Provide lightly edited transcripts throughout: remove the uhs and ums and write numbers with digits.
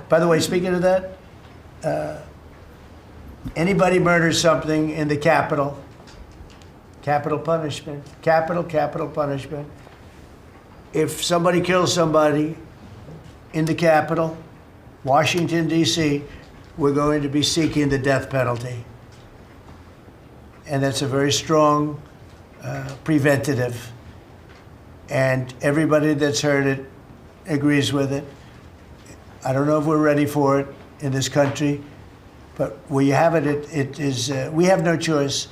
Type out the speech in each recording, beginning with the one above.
By the way, speaking of that, anybody murders something in the Capitol, capital punishment, capital punishment. If somebody kills somebody in the Capitol, Washington, D.C., we're going to be seeking the death penalty. And that's a very strong preventative. And everybody that's heard it agrees with it. I don't know if we're ready for it in this country, but where you have it, it is, we have no choice.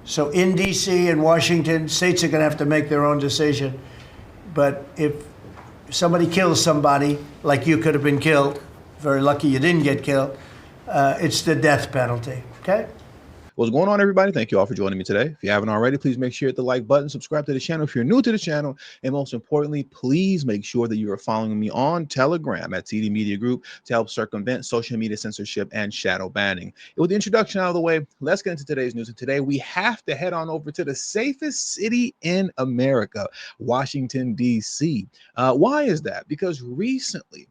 So in D.C. and Washington, states are going to have to make their own decision. But if somebody kills somebody, like you could have been killed, very lucky you didn't get killed, it's the death penalty, okay? What's going on, everybody? Thank you all for joining me today. If you haven't already, please make sure you hit the like button, subscribe to the channel if you're new to the channel, and most importantly, please make sure that you are following me on Telegram at TD Media Group to help circumvent social media censorship and shadow banning. And with the introduction out of the way, let's get into today's news. And today we have to head on over to the safest city in America, Washington, D.C. Why is that? Because recently,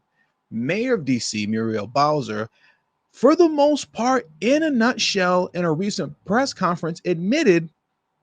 Mayor of D.C., Muriel Bowser, for the most part, in a nutshell, in a recent press conference, admitted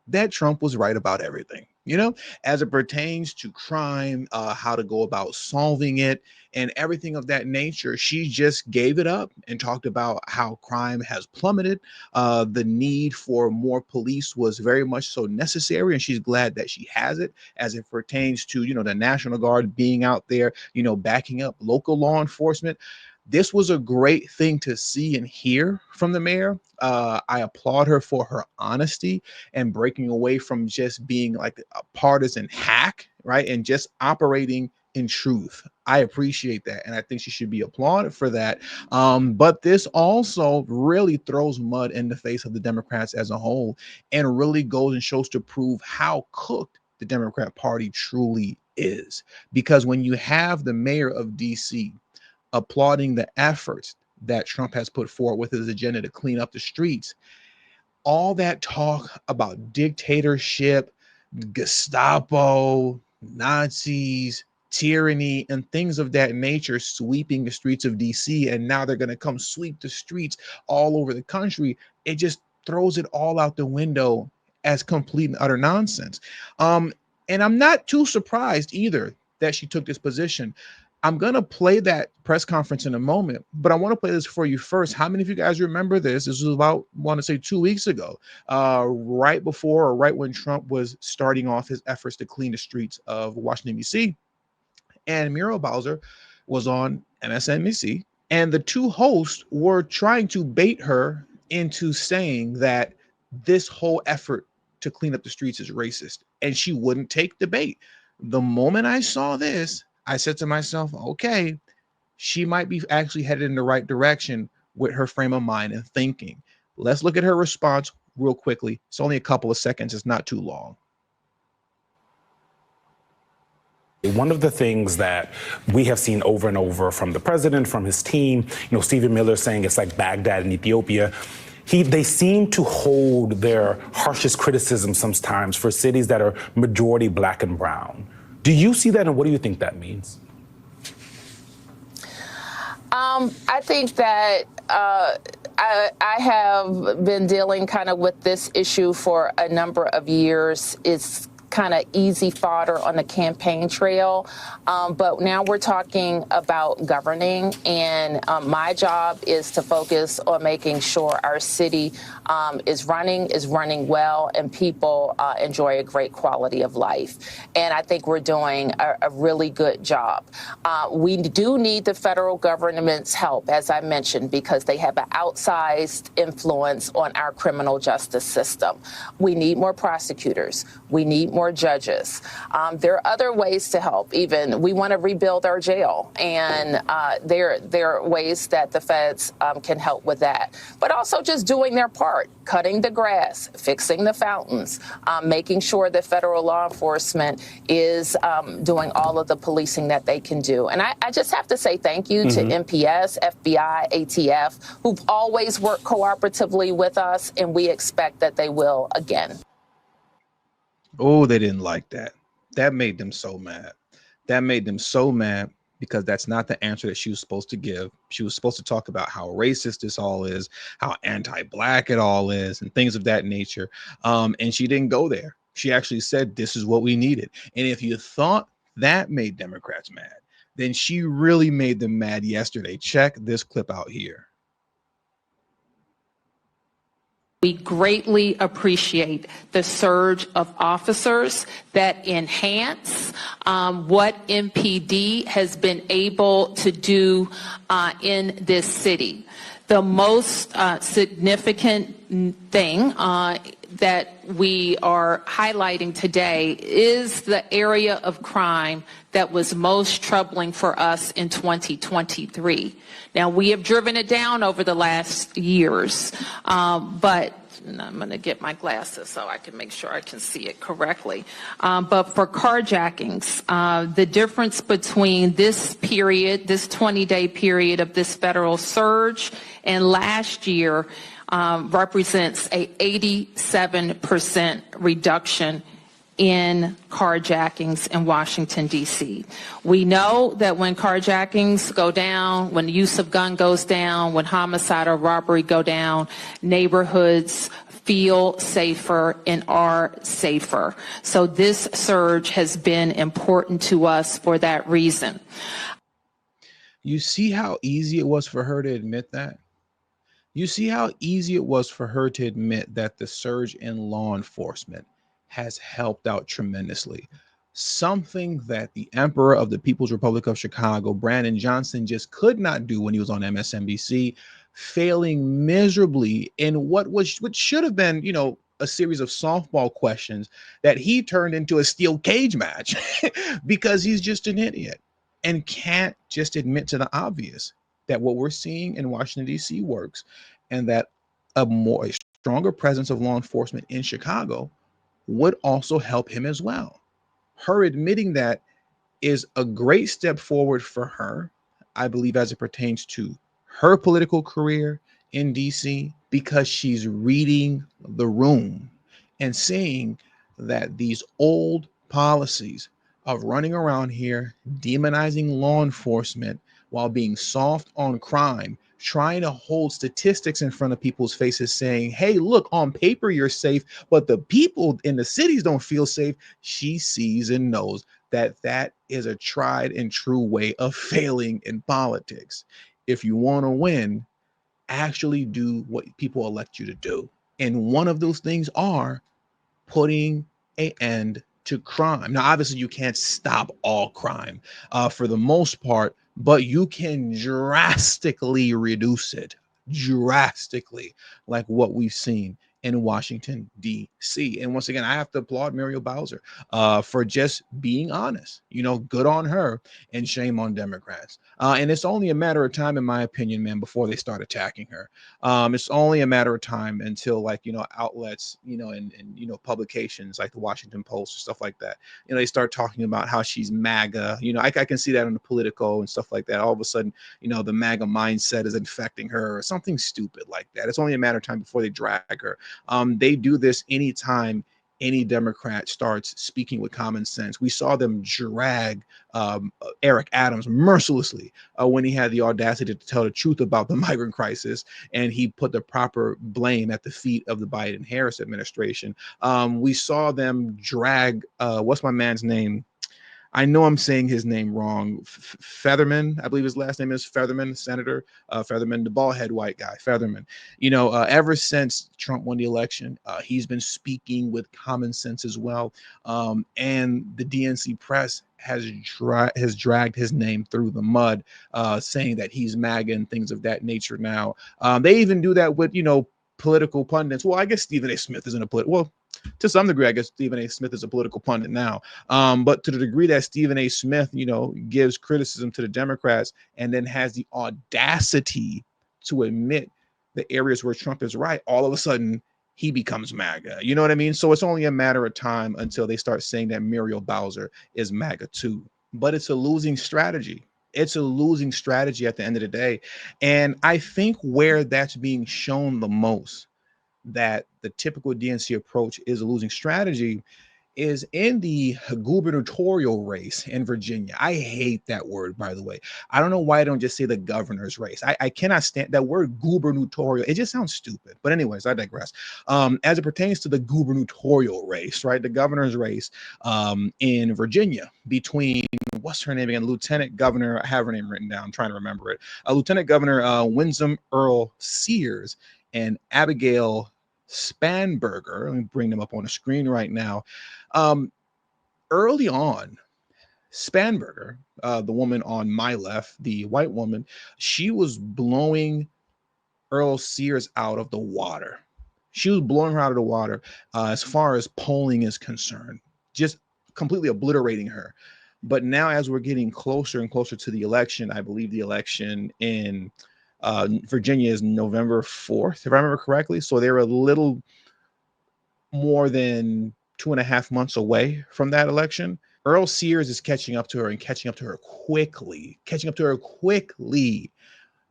that Trump was right about everything, you know, as it pertains to crime, how to go about solving it, and everything of that nature. She just gave it up and talked about how crime has plummeted. The need for more police was very much so necessary, and she's glad that she has it as it pertains to, you know, the National Guard being out there, you know, backing up local law enforcement. This was a great thing to see and hear from the mayor. I applaud her for her honesty and breaking away from just being like a partisan hack, right? And just operating in truth. I appreciate that. And I think she should be applauded for that. But this also really throws mud in the face of the Democrats as a whole and really goes and shows to prove how cooked the Democrat Party truly is. Because when you have the mayor of DC applauding the efforts that Trump has put forward with his agenda to clean up the streets, all that talk about dictatorship, Gestapo, Nazis, tyranny, and things of that nature sweeping the streets of DC, and now they're going to come sweep the streets all over the country. It just throws it all out the window as complete and utter nonsense. And I'm not too surprised either that she took this position. I'm going to play that press conference in a moment, but I want to play this for you first. How many of you guys remember this? This was about, I want to say 2 weeks ago, right before or right when Trump was starting off his efforts to clean the streets of Washington, D.C. And Muriel Bowser was on MSNBC, and the two hosts were trying to bait her into saying that this whole effort to clean up the streets is racist, and she wouldn't take the bait. The moment I saw this, I said to myself, okay, she might be actually headed in the right direction with her frame of mind and thinking. Let's look at her response real quickly. It's only a couple of seconds. It's not too long. One of the things that we have seen over and over from the president, from his team, you know, Stephen Miller saying it's like Baghdad in Ethiopia. They seem to hold their harshest criticism sometimes for cities that are majority black and brown. Do you see that, and what do you think that means? I think that I have been dealing kind of with this issue for a number of years. It's kind of easy fodder on the campaign trail. But now we're talking about governing, and my job is to focus on making sure our city is running well, and people enjoy a great quality of life. And I think we're doing a really good job. We do need the federal government's help, as I mentioned, because they have an outsized influence on our criminal justice system. We need more prosecutors. We need more judges. There are other ways to help. Even we want to rebuild our jail, and there are ways that the feds can help with that. But also just doing their part, cutting the grass, fixing the fountains, making sure that federal law enforcement is doing all of the policing that they can do. And I just have to say thank you to MPS, FBI, ATF, who've always worked cooperatively with us, and we expect that they will again. Oh, they didn't like that. That made them so mad. That made them so mad because that's not the answer that she was supposed to give. She was supposed to talk about how racist this all is, how anti-Black it all is, and things of that nature. And she didn't go there. She actually said, this is what we needed. And if you thought that made Democrats mad, then she really made them mad yesterday. Check this clip out here. We greatly appreciate the surge of officers that enhance what MPD has been able to do in this city. The most significant thing that we are highlighting today is the area of crime that was most troubling for us in 2023. Now, we have driven it down over the last years, but and I'm going to get my glasses so I can make sure I can see it correctly. But for carjackings, the difference between this period, this 20-day period of this federal surge and last year represents a 87% reduction in carjackings in Washington, D.C. We know that when carjackings go down, when the use of gun goes down, when homicide or robbery go down, neighborhoods feel safer and are safer. So this surge has been important to us for that reason. You see how easy it was for her to admit that? You see how easy it was for her to admit that the surge in law enforcement has helped out tremendously. Something that the Emperor of the People's Republic of Chicago, Brandon Johnson, just could not do when he was on MSNBC, failing miserably in what should have been, a series of softball questions that he turned into a steel cage match because he's just an idiot and can't just admit to the obvious that what we're seeing in Washington, D.C. works, and that a stronger presence of law enforcement in Chicago would also help him as well. Her admitting that is a great step forward for her, I believe, as it pertains to her political career in DC, because she's reading the room and seeing that these old policies of running around here demonizing law enforcement while being soft on crime, trying to hold statistics in front of people's faces saying, hey, look, on paper you're safe, but the people in the cities don't feel safe. She sees and knows that that is a tried and true way of failing in politics. If you want to win, actually do what people elect you to do. And one of those things are putting an end to crime. Now, obviously, you can't stop all crime for the most part, but you can drastically reduce it, drastically, like what we've seen in Washington, D.C. And once again, I have to applaud Muriel Bowser for just being honest. Good on her and shame on Democrats. And it's only a matter of time, in my opinion, man, before they start attacking her. It's only a matter of time until, outlets, and publications like the Washington Post or stuff like that, they start talking about how she's MAGA. I can see that on the Politico and stuff like that. All of a sudden, the MAGA mindset is infecting her or something stupid like that. It's only a matter of time before they drag her. They do this anytime any Democrat starts speaking with common sense. We saw them drag Eric Adams mercilessly when he had the audacity to tell the truth about the migrant crisis, and he put the proper blame at the feet of the Biden-Harris administration. We saw them drag, what's my man's name? I know I'm saying his name wrong. Featherman, I believe his last name is Featherman, Senator Featherman, the bald head white guy, Featherman. Ever since Trump won the election, he's been speaking with common sense as well. And the DNC press has dragged his name through the mud, saying that he's MAGA and things of that nature now. They even do that with, political pundits. Well, I guess Stephen A. Smith isn't a political. To some degree, I guess Stephen A. Smith is a political pundit now. But to the degree that Stephen A. Smith, gives criticism to the Democrats and then has the audacity to admit the areas where Trump is right, all of a sudden he becomes MAGA. You know what I mean? So it's only a matter of time until they start saying that Muriel Bowser is MAGA too. But it's a losing strategy. It's a losing strategy at the end of the day. And I think where that's being shown the most, that the typical DNC approach is a losing strategy, is in the gubernatorial race in Virginia. I hate that word, by the way. I don't know why I don't just say the governor's race. I cannot stand that word gubernatorial. It just sounds stupid. But anyways, I digress. As it pertains to the gubernatorial race, right? The governor's race in Virginia between, what's her name again? Lieutenant Governor, I have her name written down. I'm trying to remember it. Lieutenant Governor Winsome Earl Sears and Abigail Spanberger. Let me bring them up on the screen right now. Early on, Spanberger, the woman on my left, the white woman, she was blowing Earl Sears out of the water. She was blowing her out of the water as far as polling is concerned, just completely obliterating her. But now, as we're getting closer and closer to the election, I believe the election in Virginia is November 4th, if I remember correctly. So they're a little more than 2.5 months away from that election. Earl Sears is catching up to her and catching up to her quickly.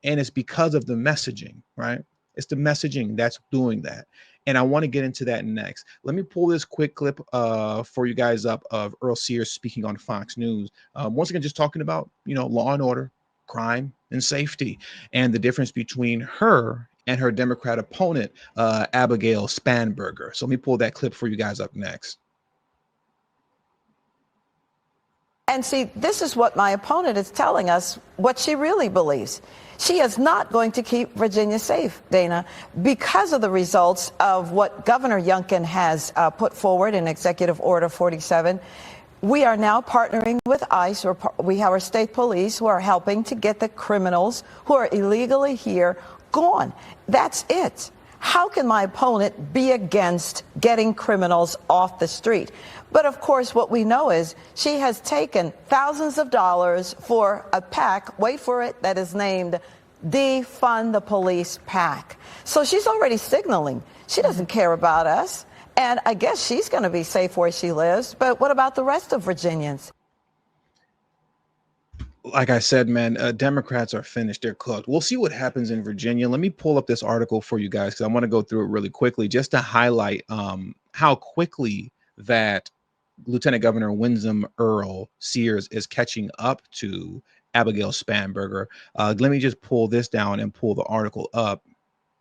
And it's because of the messaging, right? It's the messaging that's doing that. And I want to get into that next. Let me pull this quick clip for you guys up of Earl Sears speaking on Fox News. Once again, just talking about, law and order, crime and safety, and the difference between her and her Democrat opponent, Abigail Spanberger. So let me pull that clip for you guys up next. And see, this is what my opponent is telling us, what she really believes. She is not going to keep Virginia safe, Dana, because of the results of what Governor Youngkin has put forward in Executive Order 47. We are now partnering with ICE, or we have our state police who are helping to get the criminals who are illegally here gone. That's it. How can my opponent be against getting criminals off the street? But of course, what we know is she has taken thousands of dollars for a PAC, wait for it, that is named Defund the Police PAC. So she's already signaling she doesn't care about us. And I guess she's going to be safe where she lives. But what about the rest of Virginians? Like I said, man, Democrats are finished. They're cooked. We'll see what happens in Virginia. Let me pull up this article for you guys because I want to go through it really quickly just to highlight how quickly that Lieutenant Governor Winsome Earl Sears is catching up to Abigail Spanberger. Let me just pull this down and pull the article up.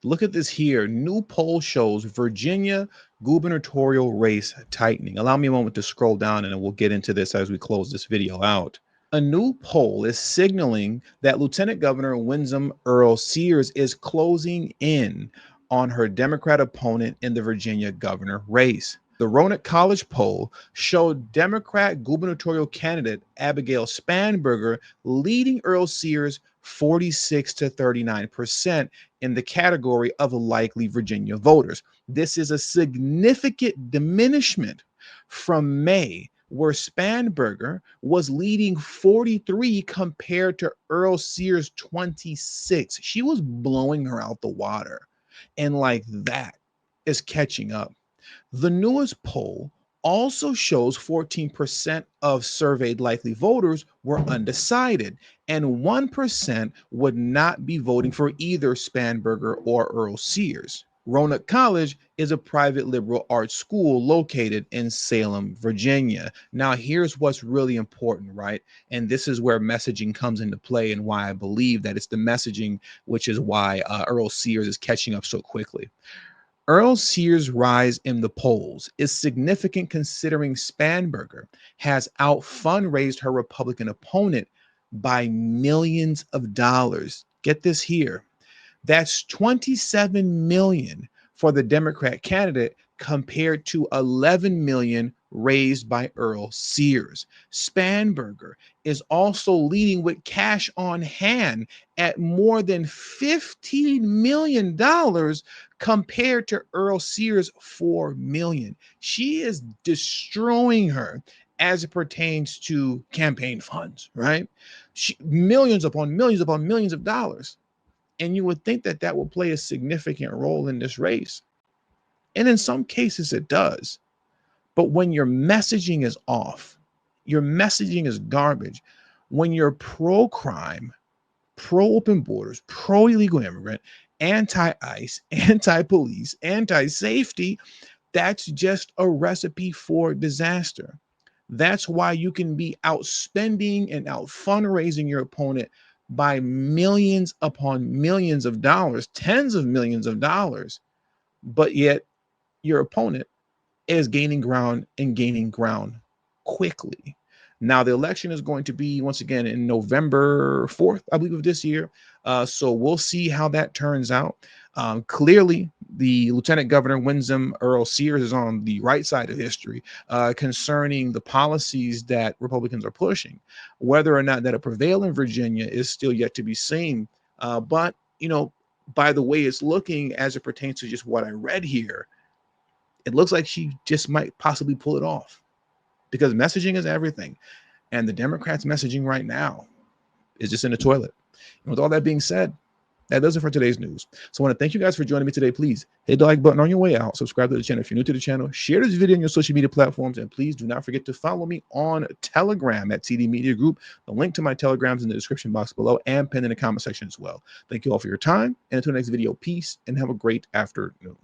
Look at this here. New poll shows Virginia gubernatorial race tightening. Allow me a moment to scroll down and then we'll get into this as we close this video out. A new poll is signaling that Lieutenant Governor Winsome Earl Sears is closing in on her Democrat opponent in the Virginia governor race. The Roanoke College poll showed Democrat gubernatorial candidate Abigail Spanberger leading Earl Sears 46 to 39% in the category of likely Virginia voters. This is a significant diminishment from May, where Spanberger was leading 43 compared to Earl Sears 26. She was blowing her out the water. And like that is catching up. The newest poll also shows 14% of surveyed likely voters were undecided, and 1% would not be voting for either Spanberger or Earl Sears. Roanoke College is a private liberal arts school located in Salem, Virginia. Now, here's what's really important, right? And this is where messaging comes into play and why I believe that it's the messaging, which is why Earl Sears is catching up so quickly. Earl Sears' rise in the polls is significant considering Spanberger has out-fundraised her Republican opponent by millions of dollars. Get this here. That's $27 million for the Democrat candidate compared to $11 million raised by Earl Sears. Spanberger is also leading with cash on hand at more than $15 million compared to Earl Sears' $4 million. She is destroying her as it pertains to campaign funds, right? Millions upon millions of dollars. And you would think that that will play a significant role in this race. And in some cases it does. But when your messaging is off, your messaging is garbage, when you're pro-crime, pro-open borders, pro-illegal immigrant, anti-ICE, anti-police, anti-safety, That's just a recipe for disaster. That's why you can be outspending and out fundraising your opponent by millions upon millions of dollars, tens of millions of dollars, but yet your opponent is gaining ground and gaining ground quickly. Now, the election is going to be once again in November 4th, I believe, of this year. So we'll see how that turns out. Clearly, the Lieutenant Governor Winsome Earl Sears is on the right side of history concerning the policies that Republicans are pushing. Whether or not that'll prevail in Virginia is still yet to be seen. But, you know, by the way it's looking as it pertains to just what I read here, it looks like she just might possibly pull it off, because messaging is everything. And the Democrats' messaging right now is just in the toilet. And with all that being said, that does it for today's news. So I want to thank you guys for joining me today. Please hit the like button on your way out. Subscribe to the channel if you're new to the channel. Share this video on your social media platforms. And please do not forget to follow me on Telegram at TD Media Group. The link to my Telegram is in the description box below and pinned in the comment section as well. Thank you all for your time. And until the next video, peace and have a great afternoon.